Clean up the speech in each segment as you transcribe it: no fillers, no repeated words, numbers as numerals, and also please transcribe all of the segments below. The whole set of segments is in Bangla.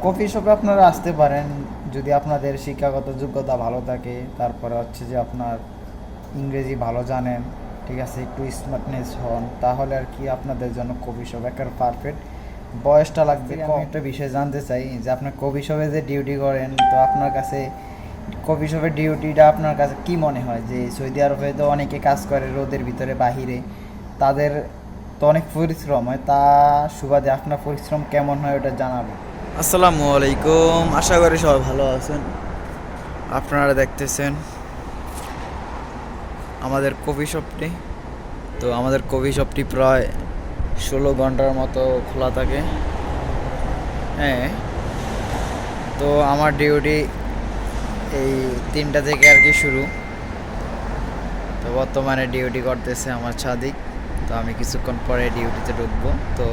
কফি শপে আপনারা আসতে পারেন যদি আপনাদের শিক্ষাগত যোগ্যতা ভালো থাকে, তারপরে হচ্ছে যে আপনার ইংরেজি ভালো জানেন, ঠিক আছে, একটু স্মার্টনেস হন, তাহলে আর কি আপনাদের জন্য কফি শপ একেবারে পারফেক্ট। বয়সটা লাগবে কম। আমি একটা বিষয় জানতে চাই যে আপনার কফি শপে যে ডিউটি করেন, তো আপনার কাছে কফি শপের ডিউটিটা আপনার কাছে কি মনে হয়? যে সৌদি আরবে তো অনেকে কাজ করে রোদের ভিতরে বাহিরে, তাদের তো অনেক পরিশ্রম হয়, তা সুবাদে আপনার পরিশ্রম কেমন হয় ওটা জানাবেন। আসসালামু আলাইকুম, আশা করি সবাই ভালো আছেন। আপনারা দেখতেছেন আমাদের কফি শপটি। তো আমাদের কফি শপটি প্রায় 16 ঘন্টার মতো খোলা থাকে। হ্যাঁ, তো আমার ডিউটি এই 3টা থেকে আর কি শুরু। তো বর্তমানে ডিউটি করতেছে আমার সাদিক। তো আমি কিছুক্ষণ পরে ডিউটিতে ঢুকবো। তো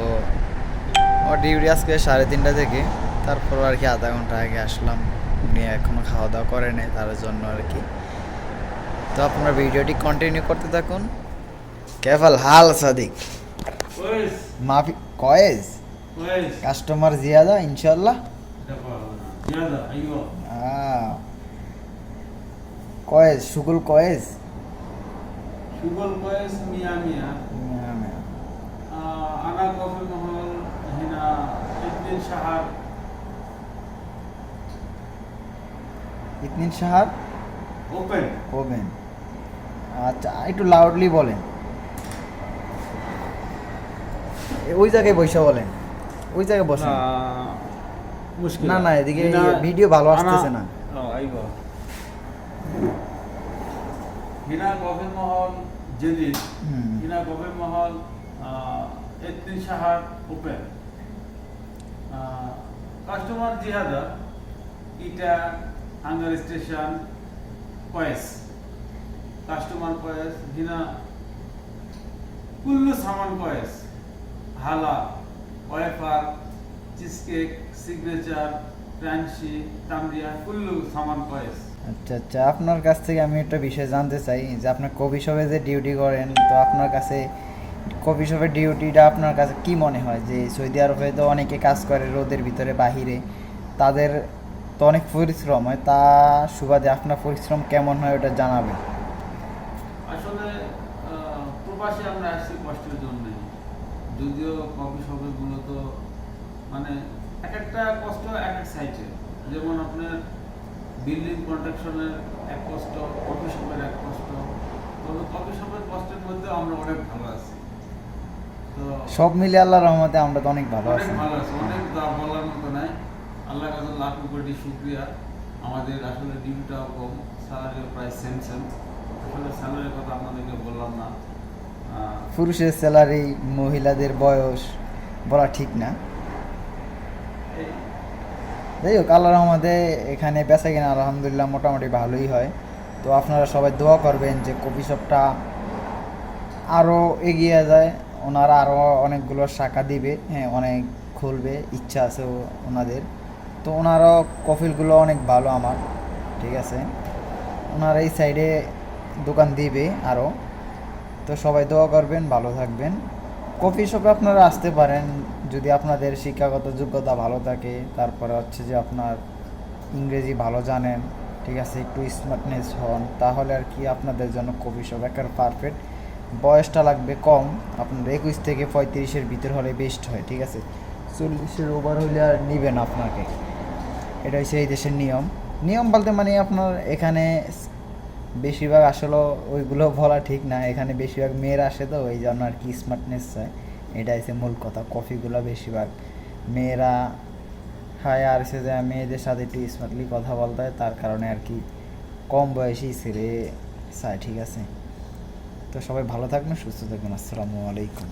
আমার ডিউটি আজকে 3:30 থেকে, তারপর আর কি আধা ঘন্টা আগে আসলাম। উনি এখনও খাওয়া দাওয়া করে নেই, তার জন্য আর কি। তো আপনার ভিডিওটি কন্টিনিউ করতে থাকুন। কেবল হাল সাদিক كويس মাফি কয়েস كويس কাস্টমার জিয়াদা ইনশাল্লাহ। زيادة أيوة কয়েস শুকুল কয়েস। شغل كويس مية مية. أنا كوفي محل هنا 2 شهر. ইতনিন সাহার اوبن. ওবেন। আচ্ছা, একটু লাউডলি বলেন, ওই জায়গায় বসে বলেন, ওই জায়গায় বসেন। مشكلة. না না, এদিকে هنا ভিডিও ভালো আসতেছে না। أيوة. هنا كوفي محل جديد. هنا كوفي محل 2 شهر اوبن. কাস্টমার জিহাদা এটা হাঙ্গার স্টেশন كويس. কাস্টমার كويس. هنا كل सामान كويس. হালা, wafer, cheese cake, signature, crunchy, তামরিয়া, কুল্লু সামান كويس. আচ্ছা আচ্ছা, আপনার কাছ থেকে আমি একটা বিষয় জানতে চাই যে আপনার কফি শপে যে ডিউটি করেন, তো আপনার কাছে কফি শপের ডিউটিটা আপনার কাছে কি মনে হয়? যে সৌদি আরবে তো অনেকে কাজ করে রোদের ভিতরে বাহিরে, তাদের তো অনেক পরিশ্রম হয়, তা সুবাদে আপনার পরিশ্রম কেমন হয় ওটা জানাবেন। আসলে প্রবাসী আমরা আসছি কষ্টের জন্য, যদিও কফি শপে মূলত মানে এক একটা কষ্ট এক এক সাইটে। যেমন আপনার বিল্ডিং কন্ট্রাকশনের এক কষ্ট, কফি শপের এক কষ্ট। তবে কফি শপের কষ্টের মধ্যে আমরা অনেক ভালো আছি। তো সব মিলে আল্লাহর রহমতে আমরা তো অনেক ভালো অনেক আছি। ভালো আছে, অনেক বলার মতো নাই। আল্লাহর কাছে লাখ কোটি শুকরিয়া। আমাদের আসলে ডিউটিটাও কম, স্যালারিও প্রায় সেম সেম। আসলে স্যালারির কথা আপনাদেরকে বললাম না। পুরুষের স্যালারি, মহিলাদের বয়স বলা ঠিক না। এই যাই হোক, আল্লাহর রহমতে এখানে বেচা কিনা আলহামদুলিল্লাহ মোটামুটি ভালোই হয়। তো আপনারা সবাই দোয়া করবেন যে কফি শপটা আরও এগিয়ে যায়, ওনারা আরও অনেকগুলো শাখা দিবে, হ্যাঁ অনেক খুলবে, ইচ্ছা আছে ওনাদের। তো ওনারও কফিলগুলো অনেক ভালো আমার, ঠিক আছে, ওনারা এই সাইডে দোকান দিবে আরও। তো সবাই দোয়া করবেন, ভালো থাকবেন। কফি শপে আপনারা আসতে পারেন যদি আপনাদের শিক্ষাগত যোগ্যতা ভালো থাকে, তারপরে হচ্ছে যে আপনার ইংরেজি ভালো জানেন, ঠিক আছে, একটু স্মার্টনেস হন, তাহলে আর কি আপনাদের জন্য কফি শপ একেবারে পারফেক্ট। বয়সটা লাগবে কম, আপনার 21 থেকে 35-এর ভিতর হলে বেস্ট হয়, ঠিক আছে। 40-এর ওভার হলে আর নিবে না আপনাকে। এটা হচ্ছে এই দেশের নিয়ম। নিয়ম বলতে মানে আপনার এখানে বেশিরভাগ আসলে ওইগুলো বলা ঠিক না, এখানে বেশিরভাগ মেয়েরা আসে, তো এই জন্য আর কি স্মার্টনেস চায়, এটা হচ্ছে মূল কথা। কফিগুলো বেশিরভাগ মেয়েরা খায়, আর সে যে মেয়েদের সাথে একটু স্মার্টলি কথা বলতে হয়, তার কারণে আর কি কম বয়সী ছেলে চায়, ঠিক আছে। তো সবাই ভালো থাকবেন, সুস্থ থাকবেন। আসসালামু আলাইকুম।